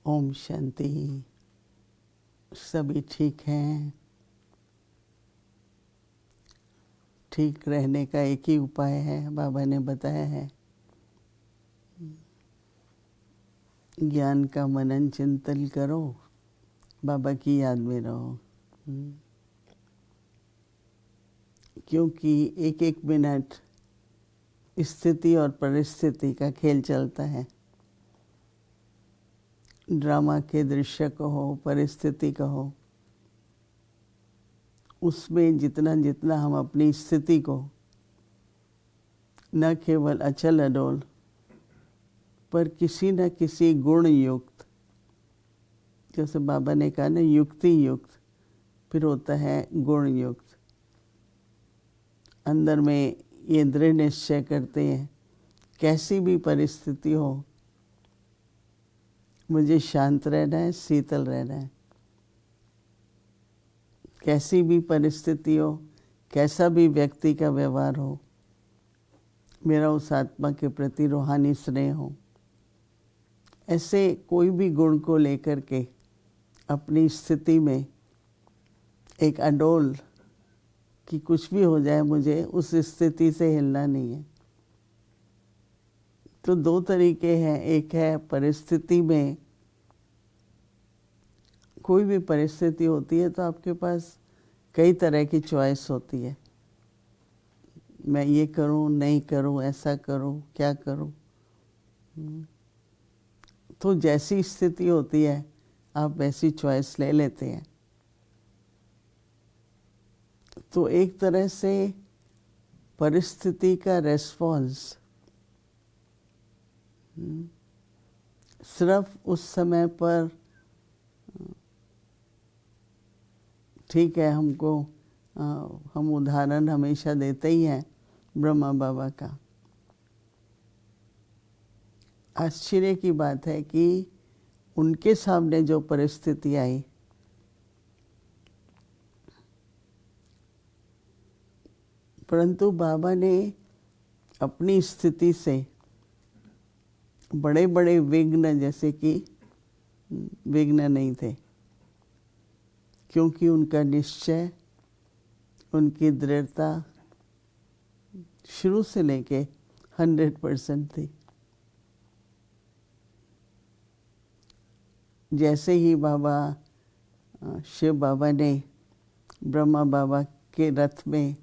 ओम शांति। सभी ठीक हैं। ठीक रहने का एक ही उपाय है, बाबा ने बताया है, ज्ञान का मनन चिंतन करो, बाबा की याद में रहो। क्योंकि एक एक मिनट स्थिति और परिस्थिति का खेल चलता है। ड्रामा के दृश्य कहो, परिस्थिति कहो, उसमें जितना जितना हम अपनी स्थिति को न केवल अचल अडोल पर किसी न किसी गुण युक्त, जैसे बाबा ने कहा ना, युक्ति युक्त, फिर होता है गुण युक्त। अंदर में ये दृढ़ निश्चय करते हैं, कैसी भी परिस्थिति हो मुझे शांत रहना है, शीतल रहना है। कैसी भी परिस्थिति हो, कैसा भी व्यक्ति का व्यवहार हो, मेरा उस आत्मा के प्रति रूहानी स्नेह हो। ऐसे कोई भी गुण को लेकर के अपनी स्थिति में एक अडोल कि कुछ भी हो जाए मुझे उस स्थिति से हिलना नहीं है। तो दो तरीके हैं। एक है परिस्थिति में, कोई भी परिस्थिति होती है तो आपके पास कई तरह की चॉइस होती है, मैं ये करूं नहीं करूं, ऐसा करूं क्या करूं। तो जैसी स्थिति होती है आप वैसी चॉइस ले लेते हैं। तो एक तरह से परिस्थिति का रेस्पॉन्स सिर्फ उस समय पर ठीक है। हमको हम उदाहरण हमेशा देते ही हैं ब्रह्मा बाबा का। आश्चर्य की बात है कि उनके सामने जो परिस्थिति आई, परंतु बाबा ने अपनी स्थिति से बड़े बड़े विघ्न, जैसे कि विघ्न नहीं थे, क्योंकि उनका निश्चय, उनकी दृढ़ता शुरू से लेके 100% थी। जैसे ही बाबा शिव बाबा ने ब्रह्मा बाबा के रथ में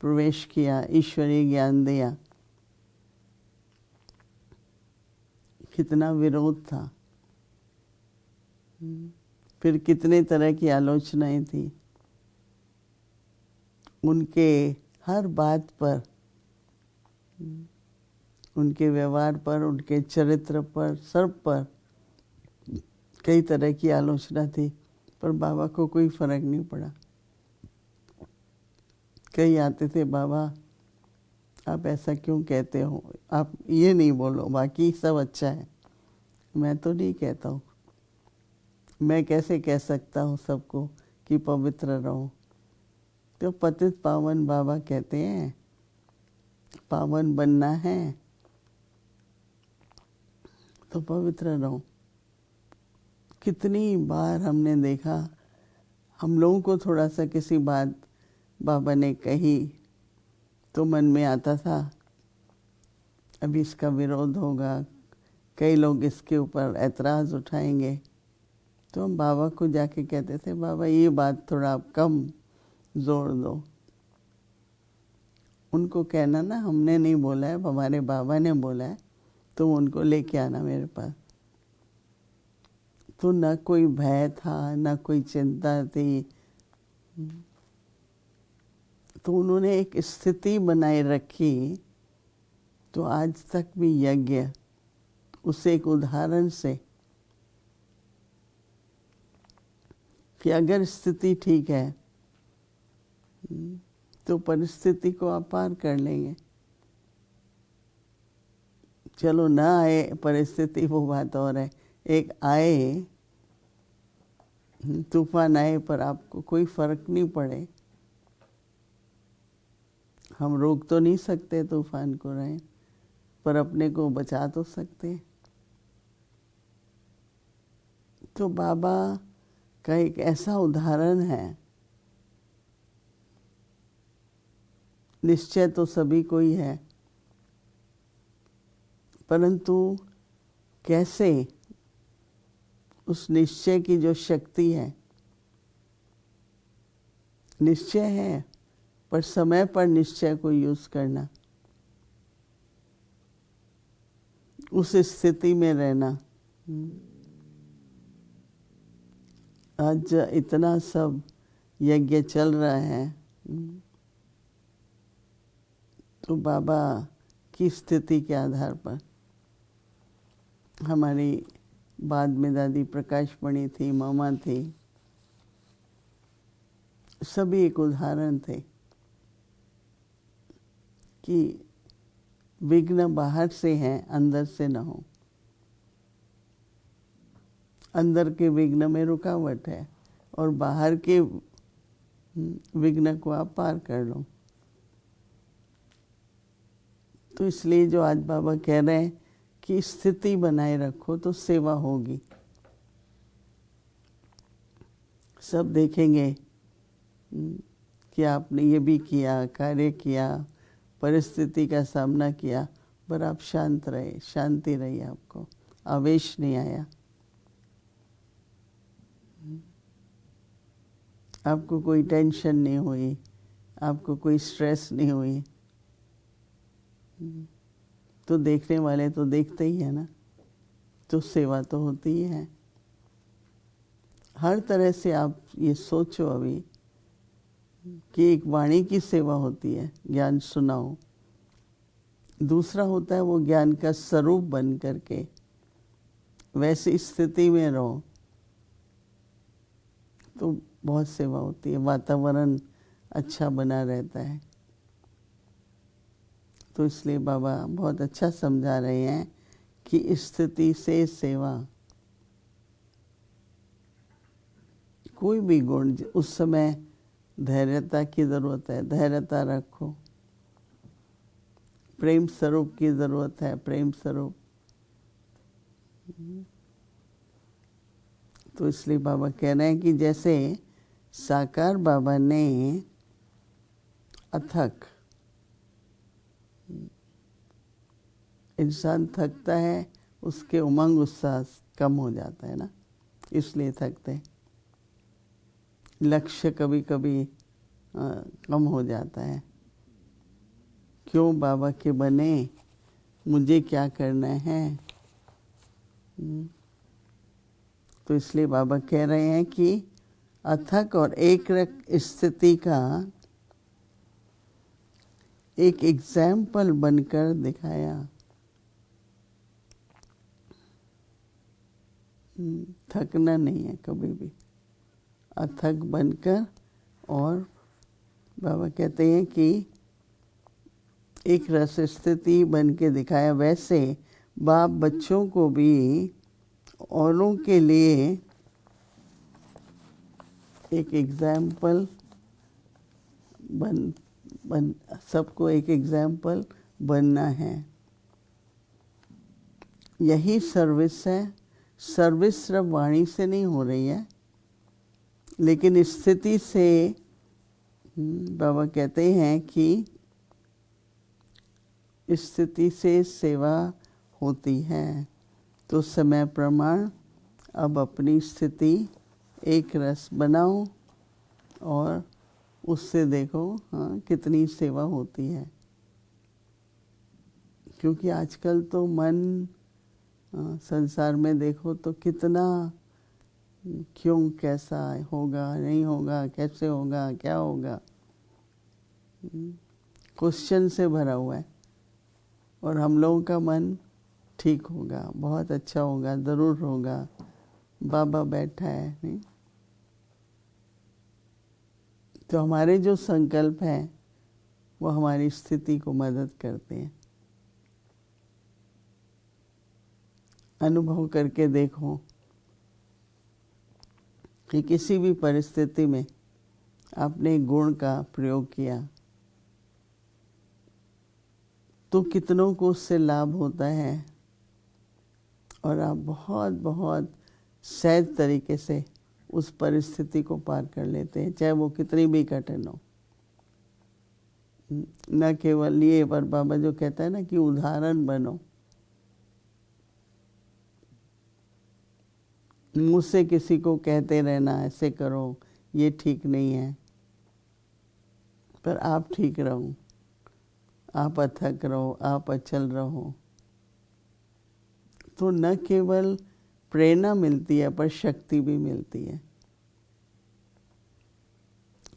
प्रवेश किया, ईश्वरीय ज्ञान दिया, कितना विरोध था, फिर कितने तरह की आलोचनाएं थी। उनके हर बात पर, उनके व्यवहार पर, उनके चरित्र पर, सब पर कई तरह की आलोचना थी, पर बाबा को कोई फर्क नहीं पड़ा। कई आते थे, बाबा आप ऐसा क्यों कहते हो, आप ये नहीं बोलो, बाकी सब अच्छा है। मैं तो नहीं कहता हूँ, मैं कैसे कह सकता हूँ सबको कि पवित्र रहो। तो पतित पावन बाबा कहते हैं, पावन बनना है तो पवित्र रहो। कितनी बार हमने देखा, हम लोगों को थोड़ा सा किसी बात बाबा ने कही तो मन में आता था अभी इसका विरोध होगा, कई लोग इसके ऊपर ऐतराज़ उठाएंगे। तो हम बाबा को जाके कहते थे, बाबा ये बात थोड़ा आप कम जोर दो। उनको कहना ना, हमने नहीं बोला है, हमारे बाबा ने बोला है, तो उनको लेके आना मेरे पास। तो न कोई भय था, न कोई चिंता थी। तो उन्होंने एक स्थिति बनाए रखी। तो आज तक भी यज्ञ उस एक उदाहरण से कि अगर स्थिति ठीक है तो परिस्थिति को आप पार कर लेंगे। चलो ना आए परिस्थिति, वो बात और है। एक आए, तूफान आए, पर आपको कोई फर्क नहीं पड़े। हम रोक तो नहीं सकते तूफान को, रहे पर अपने को बचा तो सकते हैं। तो बाबा का एक ऐसा उदाहरण है, निश्चय तो सभी को ही है, परंतु कैसे उस निश्चय की जो शक्ति है, निश्चय है पर समय पर निश्चय को यूज करना, उस स्थिति में रहना। आज इतना सब यज्ञ चल रहा है, तो बाबा की स्थिति के आधार पर, हमारी बाद में दादी प्रकाशमणि थी, मामा थी, सभी एक उदाहरण थे कि विघ्न बाहर से हैं, अंदर से न हो। अंदर के विघ्न में रुकावट है और बाहर के विघ्न को आप पार कर लो। तो इसलिए जो आज बाबा कह रहे हैं कि स्थिति बनाए रखो तो सेवा होगी। सब देखेंगे कि आपने ये भी किया, कार्य किया, परिस्थिति का सामना किया, पर आप शांत रहे, शांति रही, आपको आवेश नहीं आया, आपको कोई टेंशन नहीं हुई, आपको कोई स्ट्रेस नहीं हुई। तो देखने वाले तो देखते ही है ना, तो सेवा तो होती ही है। हर तरह से आप ये सोचो अभी कि एक वाणी की सेवा होती है, ज्ञान सुनाओ। दूसरा होता है वो ज्ञान का स्वरूप बन करके वैसी स्थिति में रहो, तो बहुत सेवा होती है, वातावरण अच्छा बना रहता है। तो इसलिए बाबा बहुत अच्छा समझा रहे हैं कि स्थिति से सेवा, कोई भी गुण, उस समय धैर्यता की ज़रूरत है, धैर्यता रखो। प्रेम स्वरूप की ज़रूरत है, प्रेम स्वरूप। तो इसलिए बाबा कह रहे हैं कि जैसे साकार बाबा ने अथक, इंसान थकता है, उसके उमंग उत्साह कम हो जाता है ना, इसलिए थकते हैं। लक्ष्य कभी कभी कम हो जाता है, क्यों बाबा के बने, मुझे क्या करना है। तो इसलिए बाबा कह रहे हैं कि अथक और एक स्थिति का एक एग्जाम्पल बनकर दिखाया। थकना नहीं है कभी भी, अथक बनकर। और बाबा कहते हैं कि एक रस स्थिति बन के दिखाया। वैसे बाप बच्चों को भी औरों के लिए एक एग्जाम्पल बन सबको एक एग्जाम्पल बनना है। यही सर्विस है। सर्विस सिर्फ वाणी से नहीं हो रही है, लेकिन स्थिति से बाबा कहते हैं कि स्थिति से सेवा होती है। तो समय प्रमाण अब अपनी स्थिति एक रस बनाओ और उससे देखो हाँ कितनी सेवा होती है। क्योंकि आजकल तो मन संसार में देखो तो कितना क्यों, कैसा होगा, नहीं होगा, कैसे होगा, क्या होगा, क्वेश्चन से भरा हुआ है। और हम लोगों का मन ठीक होगा, बहुत अच्छा होगा, ज़रूर होगा, बाबा बैठा है, नहीं? तो हमारे जो संकल्प हैं वो हमारी स्थिति को मदद करते हैं। अनुभव करके देखो कि किसी भी परिस्थिति में आपने गुण का प्रयोग किया तो कितनों को उससे लाभ होता है और आप बहुत बहुत सहज तरीके से उस परिस्थिति को पार कर लेते हैं, चाहे वो कितनी भी कठिन हो। न केवल ये, पर बाबा जो कहता है ना कि उदाहरण बनो। मुझसे किसी को कहते रहना ऐसे करो, ये ठीक नहीं है, पर आप ठीक रहो, आप अथक रहो, आप अचल रहो, तो न केवल प्रेरणा मिलती है पर शक्ति भी मिलती है।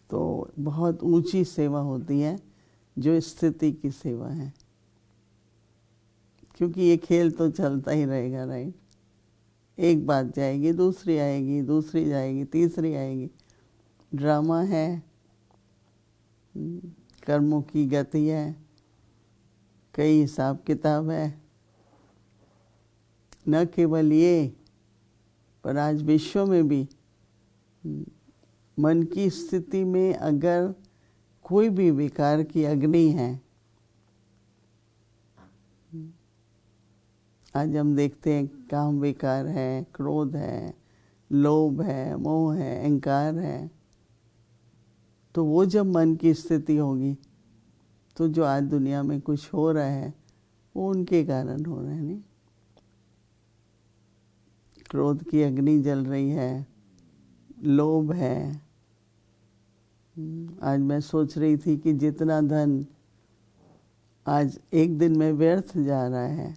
तो बहुत ऊंची सेवा होती है जो स्थिति की सेवा है, क्योंकि ये खेल तो चलता ही रहेगा, राइट। एक बात जाएगी, दूसरी आएगी, दूसरी जाएगी, तीसरी आएगी। ड्रामा है, कर्मों की गति है, कई हिसाब किताब है। न केवल ये, पर आज विश्व में भी मन की स्थिति में अगर कोई भी विकार की अग्नि है, आज हम देखते हैं काम विकार है, क्रोध है, लोभ है, मोह है, अहंकार है, तो वो जब मन की स्थिति होगी तो जो आज दुनिया में कुछ हो रहा है वो उनके कारण हो रहा है। नहीं, क्रोध की अग्नि जल रही है, लोभ है। आज मैं सोच रही थी कि जितना धन आज एक दिन में व्यर्थ जा रहा है,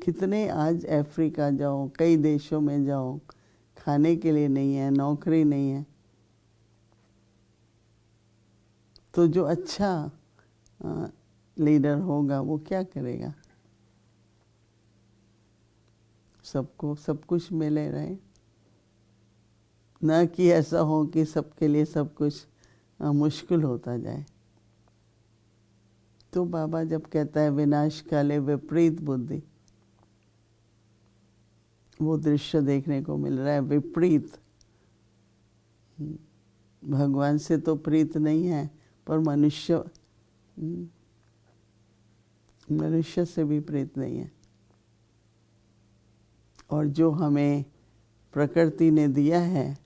कितने आज अफ्रीका जाओ, कई देशों में जाओ, खाने के लिए नहीं है, नौकरी नहीं है, तो जो अच्छा लीडर होगा वो क्या करेगा? सबको सब कुछ मिले रहे, न कि ऐसा हो कि सबके लिए सब कुछ मुश्किल होता जाए। तो बाबा जब कहता है विनाश काले विपरीत बुद्धि, वो दृश्य देखने को मिल रहा है। विपरीत, भगवान से तो प्रीत नहीं है, पर मनुष्य से भी प्रीत नहीं है। और जो हमें प्रकृति ने दिया है,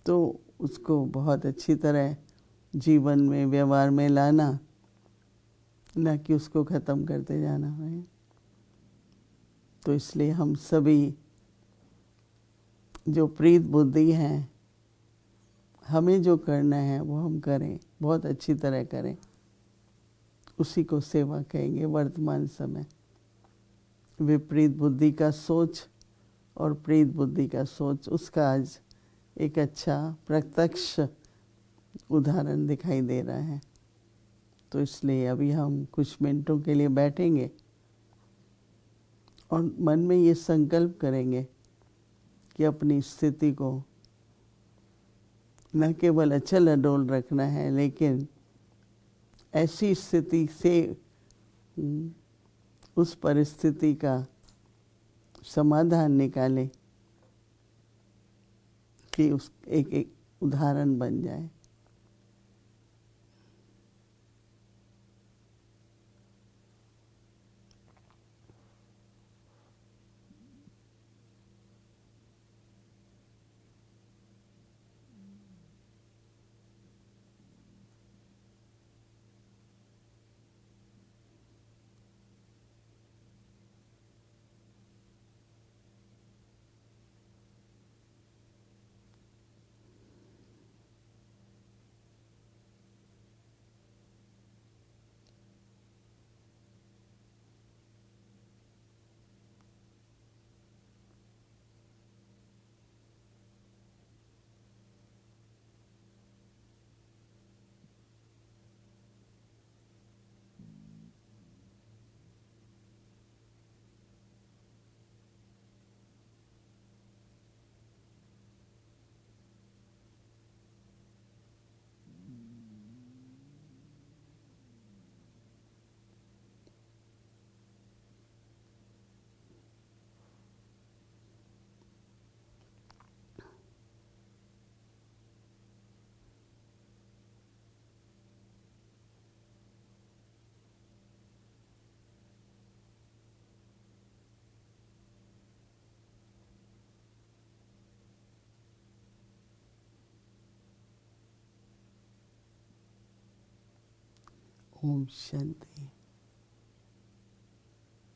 तो उसको बहुत अच्छी तरह जीवन में, व्यवहार में लाना, न कि उसको ख़त्म करते जाना है। तो इसलिए हम सभी जो प्रीत बुद्धि हैं, हमें जो करना है वो हम करें, बहुत अच्छी तरह करें। उसी को सेवा कहेंगे वर्तमान समय। विपरीत बुद्धि का सोच और प्रीत बुद्धि का सोच, उसका आज एक अच्छा प्रत्यक्ष उदाहरण दिखाई दे रहा है। तो इसलिए अभी हम कुछ मिनटों के लिए बैठेंगे और मन में ये संकल्प करेंगे कि अपनी स्थिति को न केवल अचल अडोल रखना है, लेकिन ऐसी स्थिति से उस परिस्थिति का समाधान निकालें कि उस एक उदाहरण बन जाए। ओम शांति।